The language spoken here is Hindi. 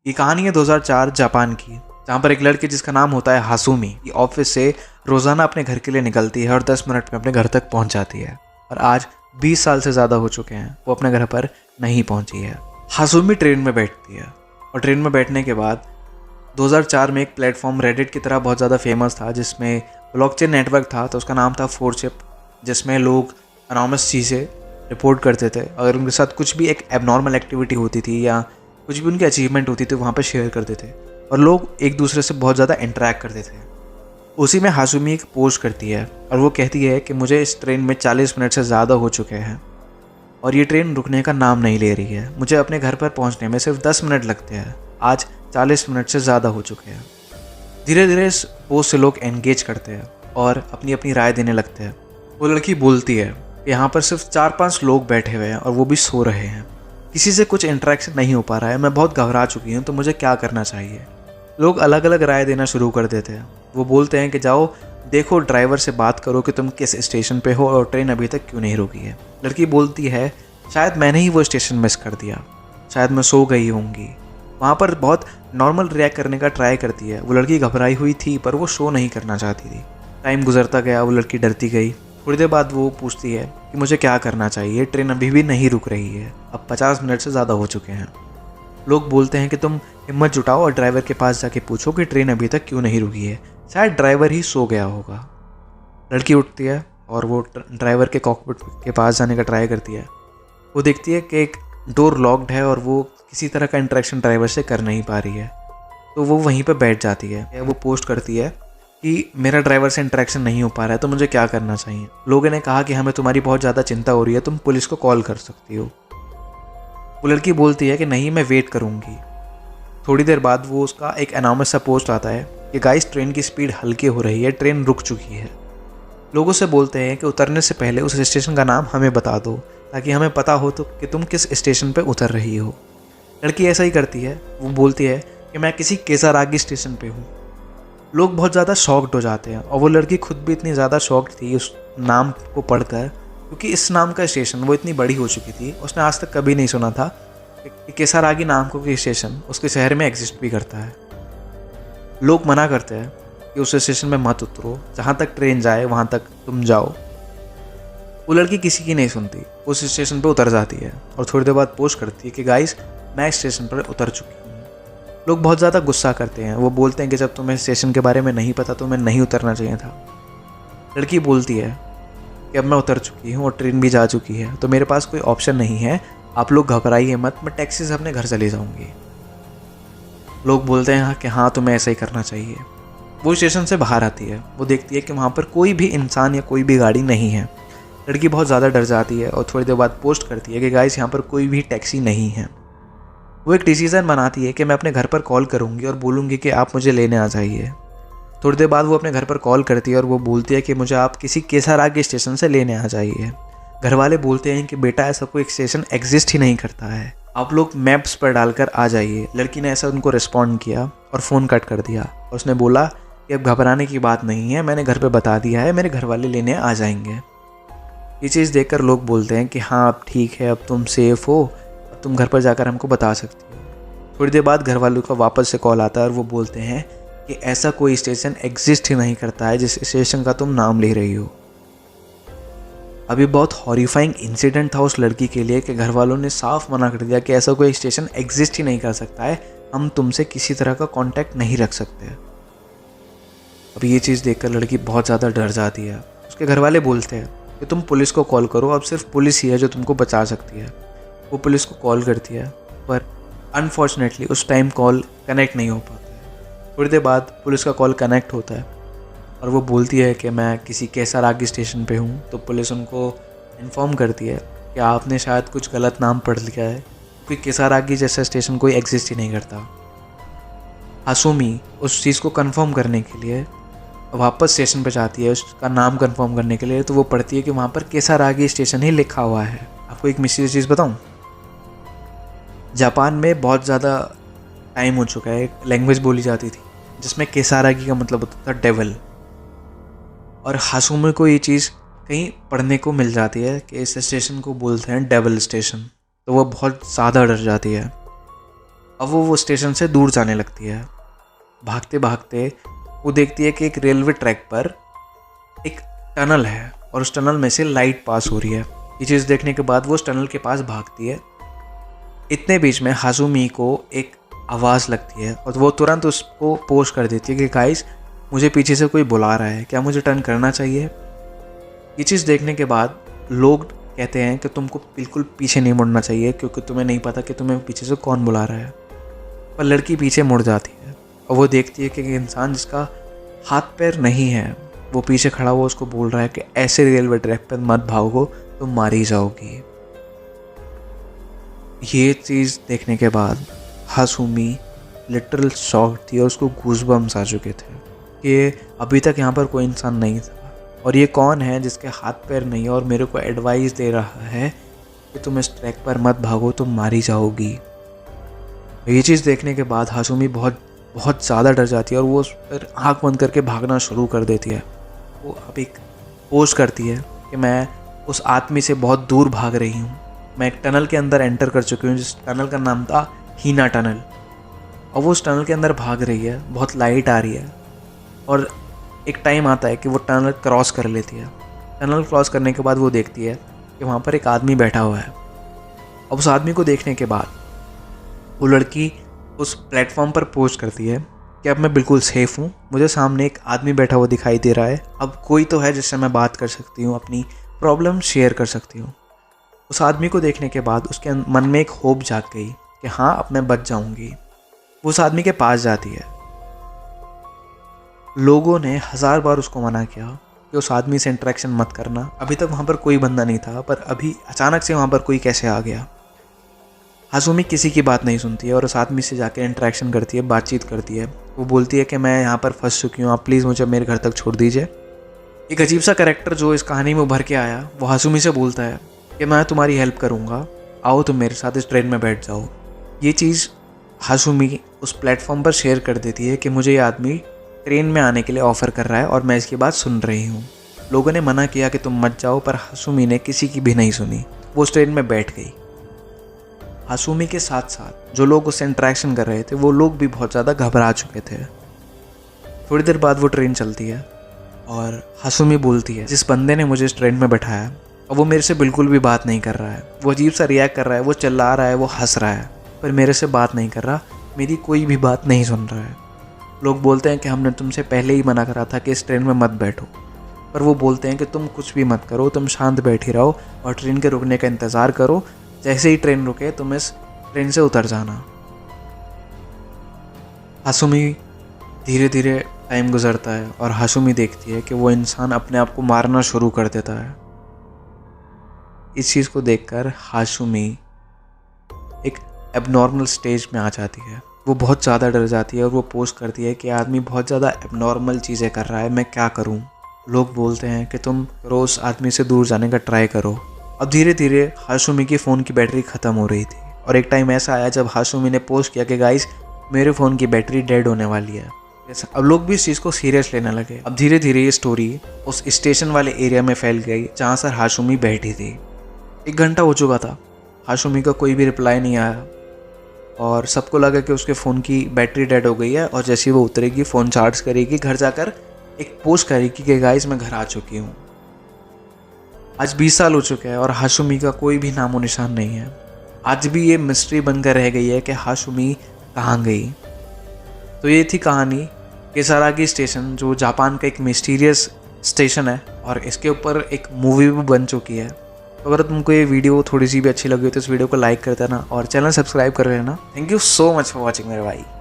ये कहानी है 2004 जापान की, जहाँ पर एक लड़की जिसका नाम होता है हासुमी, ये ऑफिस से रोज़ाना अपने घर के लिए निकलती है और 10 मिनट में अपने घर तक पहुँच जाती है। और आज 20 साल से ज़्यादा हो चुके हैं, वो अपने घर पर नहीं पहुँची है। हासुमी ट्रेन में बैठती है और ट्रेन में बैठने के बाद 2004 में एक प्लेटफॉर्म रेडिट की तरह बहुत ज़्यादा फेमस था, जिसमें ब्लॉकचेन नेटवर्क था। तो उसका नाम था 4chip, जिसमें लोग अनोमस चीज़ें रिपोर्ट करते थे। अगर उनके साथ कुछ भी एक एबनॉर्मल एक्टिविटी होती थी या कुछ भी उनकी अचीवमेंट होती थी, वहाँ पर शेयर करते थे और लोग एक दूसरे से बहुत ज़्यादा इंटरेक्ट करते थे। उसी में हासुमी एक पोस्ट करती है और वो कहती है कि मुझे इस ट्रेन में 40 मिनट से ज़्यादा हो चुके हैं और ये ट्रेन रुकने का नाम नहीं ले रही है। मुझे अपने घर पर पहुँचने में सिर्फ 10 मिनट लगते हैं, आज 40 मिनट से ज़्यादा हो चुके हैं। धीरे धीरे इस पोस्ट से लोग एंगेज करते हैं और अपनी अपनी राय देने लगते हैं। वो लड़की बोलती है कि यहाँ पर सिर्फ 4-5 लोग बैठे हुए हैं और वो भी सो रहे हैं, किसी से कुछ इंटरेक्शन नहीं हो पा रहा है, मैं बहुत घबरा चुकी हूँ, तो मुझे क्या करना चाहिए। लोग अलग अलग राय देना शुरू कर देते हैं। वो बोलते हैं कि जाओ देखो, ड्राइवर से बात करो कि तुम किस स्टेशन पे हो और ट्रेन अभी तक क्यों नहीं रुकी है। लड़की बोलती है शायद मैंने ही वो स्टेशन मिस कर दिया, शायद मैं सो गई होंगी। वहाँ पर बहुत नॉर्मल रिएक्ट करने का ट्राई करती है। वो लड़की घबराई हुई थी पर वो शो नहीं करना चाहती थी। टाइम गुजरता गया, वो लड़की डरती गई। थोड़ी देर बाद वो पूछती है कि मुझे क्या करना चाहिए, ट्रेन अभी भी नहीं रुक रही है, अब 50 मिनट से ज़्यादा हो चुके हैं। लोग बोलते हैं कि तुम हिम्मत जुटाओ और ड्राइवर के पास जाके पूछो कि ट्रेन अभी तक क्यों नहीं रुकी है, शायद ड्राइवर ही सो गया होगा। लड़की उठती है और वो ड्राइवर के कॉकपिट के पास जाने का ट्राई करती है। वो देखती है कि एक डोर लॉक्ड है और वो किसी तरह का इंटरेक्शन ड्राइवर से कर नहीं पा रही है, तो वो वहीं पर बैठ जाती है। वो पोस्ट करती है कि मेरा ड्राइवर से इंटरेक्शन नहीं हो पा रहा है, तो मुझे क्या करना चाहिए। लोगों ने कहा कि हमें तुम्हारी बहुत ज़्यादा चिंता हो रही है, तुम पुलिस को कॉल कर सकती हो। वो लड़की बोलती है कि नहीं, मैं वेट करूँगी। थोड़ी देर बाद वो उसका एक अनाउंस सा पोस्ट आता है कि गाइस ट्रेन की स्पीड हल्की हो रही है, ट्रेन रुक चुकी है। लोगों से बोलते हैं कि उतरने से पहले उस स्टेशन का नाम हमें बता दो, ताकि हमें पता हो तो कि तुम किस स्टेशन पर उतर रही हो। लड़की ऐसा ही करती है। वो बोलती है कि मैं किसी केसारागी स्टेशन पे हूँ। लोग बहुत ज़्यादा शॉक्ड हो जाते हैं और वो लड़की खुद भी इतनी ज़्यादा शॉक्ड थी उस नाम को पढ़कर, क्योंकि इस नाम का स्टेशन वो इतनी बड़ी हो चुकी थी, उसने आज तक कभी नहीं सुना था कि केसारागी नाम का कोई स्टेशन उसके शहर में एग्जिस्ट भी करता है। लोग मना करते हैं कि उस स्टेशन में मत उतरो, जहाँ तक ट्रेन जाए वहाँ तक तुम जाओ। वो लड़की किसी की नहीं सुनती, उस स्टेशन पर उतर जाती है और थोड़ी देर बाद पोस्ट करती है कि गाइस मैं इस स्टेशन पर उतर चुकी हूँ। लोग बहुत ज़्यादा गुस्सा करते हैं। वो बोलते हैं कि जब तुम्हें स्टेशन के बारे में नहीं पता तो तुम्हें नहीं उतरना चाहिए था। लड़की बोलती है कि अब मैं उतर चुकी हूँ और ट्रेन भी जा चुकी है, तो मेरे पास कोई ऑप्शन नहीं है, आप लोग घबराइए मत, मैं टैक्सी से अपने घर चली जाऊँगी। लोग बोलते हैं कि हाँ तुम्हें ऐसा ही करना चाहिए। वो स्टेशन से बाहर आती है। वो देखती है कि वहाँ पर कोई भी इंसान या कोई भी गाड़ी नहीं है। लड़की बहुत ज़्यादा डर जाती है और थोड़ी देर बाद पोस्ट करती है कि गाइस यहाँ पर कोई भी टैक्सी नहीं है। वो एक डिसीज़न बनाती है कि मैं अपने घर पर कॉल करूँगी और बोलूँगी कि आप मुझे लेने आ जाइए। थोड़ी देर बाद वो अपने घर पर कॉल करती है और वो बोलती है कि मुझे आप किसी केसारागी स्टेशन से लेने आ जाइए। घर वाले बोलते हैं कि बेटा ऐसा कोई स्टेशन एग्जिस्ट ही नहीं करता है, आप लोग मैप्स पर डालकर आ जाइए। लड़की ने ऐसा उनको रिस्पॉन्ड किया और फ़ोन कट कर दिया और उसने बोला कि अब घबराने की बात नहीं है, मैंने घर पर बता दिया है, मेरे घर वाले लेने आ जाएंगे। ये चीज़ देखकर लोग बोलते हैं कि हाँ अब ठीक है, अब तुम सेफ़ हो, अब तुम घर पर जाकर हमको बता सकती हो। थोड़ी देर बाद घर वालों का वापस से कॉल आता है और वो बोलते हैं कि ऐसा कोई स्टेशन एग्जिस्ट ही नहीं करता है जिस स्टेशन का तुम नाम ले रही हो। अभी बहुत हॉरिफाइंग इंसिडेंट था उस लड़की के लिए कि घर वालों ने साफ मना कर दिया कि ऐसा कोई स्टेशन एग्जिस्ट ही नहीं कर सकता है, हम तुमसे किसी तरह का कांटेक्ट नहीं रख सकते। अब ये चीज़ देखकर लड़की बहुत ज़्यादा डर जाती है। उसके घर वाले बोलते हैं कि तुम पुलिस को कॉल करो, अब सिर्फ पुलिस ही है जो तुमको बचा सकती है। वो पुलिस को कॉल करती है पर अनफॉर्चुनेटली उस टाइम कॉल कनेक्ट नहीं हो पाता है। थोड़ी देर बाद पुलिस का कॉल कनेक्ट होता है और वो बोलती है कि मैं किसी केसारागी स्टेशन पे हूँ। तो पुलिस उनको इन्फॉर्म करती है कि आपने शायद कुछ गलत नाम पढ़ लिया है, क्योंकि केसारागी जैसा स्टेशन कोई एग्जिस्ट ही नहीं करता। हासुमी उस चीज़ को कंफर्म करने के लिए वापस स्टेशन पर जाती है, उसका नाम कंफर्म करने के लिए। तो वो पढ़ती है कि वहाँ पर केसारागी स्टेशन ही लिखा हुआ है। आपको एक मिस्टीरियस चीज़ बताऊँ, जापान में बहुत ज़्यादा टाइम हो चुका है, एक लैंग्वेज बोली जाती थी जिसमें केसारागी का मतलब होता था डेविल। और हासुमी को ये चीज़ कहीं पढ़ने को मिल जाती है कि इस स्टेशन को बोलते हैं डेविल स्टेशन, तो वो बहुत ज़्यादा डर जाती है। अब वो स्टेशन से दूर जाने लगती है। भागते भागते वो देखती है कि एक रेलवे ट्रैक पर एक टनल है और उस टनल में से लाइट पास हो रही है। ये चीज़ देखने के बाद वो उस टनल के पास भागती है। इतने बीच में हासुमी को एक आवाज़ लगती है और वो तुरंत उसको पोस्ट कर देती है कि गाइस मुझे पीछे से कोई बुला रहा है, क्या मुझे टर्न करना चाहिए। ये चीज़ देखने के बाद लोग कहते हैं कि तुमको बिल्कुल पीछे नहीं मुड़ना चाहिए क्योंकि तुम्हें नहीं पता कि तुम्हें पीछे से कौन बुला रहा है। पर लड़की पीछे मुड़ जाती है और वो देखती है कि एक इंसान जिसका हाथ पैर नहीं है वो पीछे खड़ा हुआ उसको बोल रहा है कि ऐसे रेलवे ट्रैक पर मत भागो, तुम मारी जाओगी। ये चीज़ देखने के बाद हासुमी लिटरल शॉक थी और उसको गूज़बम्स आ चुके थे कि अभी तक यहाँ पर कोई इंसान नहीं था और ये कौन है जिसके हाथ पैर नहीं है और मेरे को एडवाइस दे रहा है कि तुम इस ट्रैक पर मत भागो, तुम मारी जाओगी। ये चीज़ देखने के बाद हासुमी बहुत ज़्यादा डर जाती है और वो उस पर आँख बंद करके भागना शुरू कर देती है। वो अब एक पोस्ट करती है कि मैं उस आदमी से बहुत दूर भाग रही हूँ, मैं एक टनल के अंदर एंटर कर चुकी हूँ जिस टनल का नाम था हीना टनल। और वो उस टनल के अंदर भाग रही है, बहुत लाइट आ रही है और एक टाइम आता है कि वो टनल क्रॉस कर लेती है। टनल क्रॉस करने के बाद वो देखती है कि वहाँ पर एक आदमी बैठा हुआ है। अब उस आदमी को देखने के बाद वो लड़की उस प्लेटफॉर्म पर पोस्ट करती है कि अब मैं बिल्कुल सेफ़ हूँ, मुझे सामने एक आदमी बैठा हुआ दिखाई दे रहा है, अब कोई तो है जिससे मैं बात कर सकती हूँ, अपनी प्रॉब्लम शेयर कर सकती हूँ। उस आदमी को देखने के बाद उसके मन में एक होप जाग गई कि हाँ अब मैं बच जाऊँगी। वो उस आदमी के पास जाती है। लोगों ने 1000 बार उसको मना किया कि उस आदमी से इंटरेक्शन मत करना, अभी तक वहाँ पर कोई बंदा नहीं था, पर अभी अचानक से वहाँ पर कोई कैसे आ गया। हासुमी किसी की बात नहीं सुनती है और उस आदमी से जाकर इंटरेक्शन करती है, बातचीत करती है। वो बोलती है कि मैं यहाँ पर फंस चुकी हूँ, आप प्लीज़ मुझे मेरे घर तक छोड़ दीजिए। एक अजीब सा कैरेक्टर जो इस कहानी में उभर के आया वो हासुमी से बोलता है कि मैं तुम्हारी हेल्प करूँगा, आओ तुम मेरे साथ इस ट्रेन में बैठ जाओ। ये चीज़ हासुमी उस प्लेटफॉर्म पर शेयर कर देती है कि मुझे ये आदमी ट्रेन में आने के लिए ऑफ़र कर रहा है और मैं इसकी बात सुन रही हूँ। लोगों ने मना किया कि तुम मत जाओ, पर हासुमी ने किसी की भी नहीं सुनी, वो उस ट्रेन में बैठ गई। हासुमी के साथ साथ जो लोग उससे इंटरेक्शन कर रहे थे वो लोग भी बहुत ज़्यादा घबरा चुके थे। थोड़ी देर बाद वो ट्रेन चलती है और हासुमी बोलती है जिस बंदे ने मुझे इस ट्रेन में बैठाया और वो मेरे से बिल्कुल भी बात नहीं कर रहा है, वो अजीब सा रिएक्ट कर रहा है, वो चिल्ला रहा है, वो हंस रहा है, पर मेरे से बात नहीं कर रहा, मेरी कोई भी बात नहीं सुन रहा है। लोग बोलते हैं कि हमने तुमसे पहले ही मना करा था कि इस ट्रेन में मत बैठो, पर वो बोलते हैं कि तुम कुछ भी मत करो, तुम शांत बैठी रहो और ट्रेन के रुकने का इंतज़ार करो, जैसे ही ट्रेन रुके तुम इस ट्रेन से उतर जाना। हासुमी धीरे धीरे टाइम गुजरता है और हासुमी देखती है कि वो इंसान अपने आप को मारना शुरू कर देता है। इस चीज़ को देखकर हासुमी एक एबनॉर्मल स्टेज में आ जाती है। वो बहुत ज़्यादा डर जाती है और वो पोस्ट करती है कि आदमी बहुत ज़्यादा एबनॉर्मल चीज़ें कर रहा है, मैं क्या करूं। लोग बोलते हैं कि तुम रोज़ आदमी से दूर जाने का ट्राई करो। अब धीरे धीरे हासुमी की फ़ोन की बैटरी ख़त्म हो रही थी और एक टाइम ऐसा आया जब हासुमी ने पोस्ट किया कि गाइस मेरे फ़ोन की बैटरी डेड होने वाली है। अब लोग भी इस चीज़ को सीरियस लेने लगे। अब धीरे धीरे ये स्टोरी उस स्टेशन वाले एरिया में फैल गई जहाँ से हासुमी बैठी थी। 1 घंटा हो चुका था, हासुमी का कोई भी रिप्लाई नहीं आया और सबको लगा कि उसके फ़ोन की बैटरी डेड हो गई है और जैसे ही वो उतरेगी फ़ोन चार्ज करेगी, घर जाकर एक पोस्ट करेगी कि गाइस मैं घर आ चुकी हूँ। आज 20 साल हो चुके हैं और हासुमी का कोई भी नामो निशान नहीं है। आज भी ये मिस्ट्री बनकर रह गई है कि हासुमी कहाँ गई। तो ये थी कहानी किसारागी स्टेशन, जो जापान का एक मिस्टीरियस स्टेशन है और इसके ऊपर एक मूवी भी बन चुकी है। तो अगर तुमको ये वीडियो थोड़ी सी भी अच्छी लगी हो तो इस वीडियो को लाइक कर देना और चैनल सब्सक्राइब कर लेना। Thank you so much for watching मेरे भाई।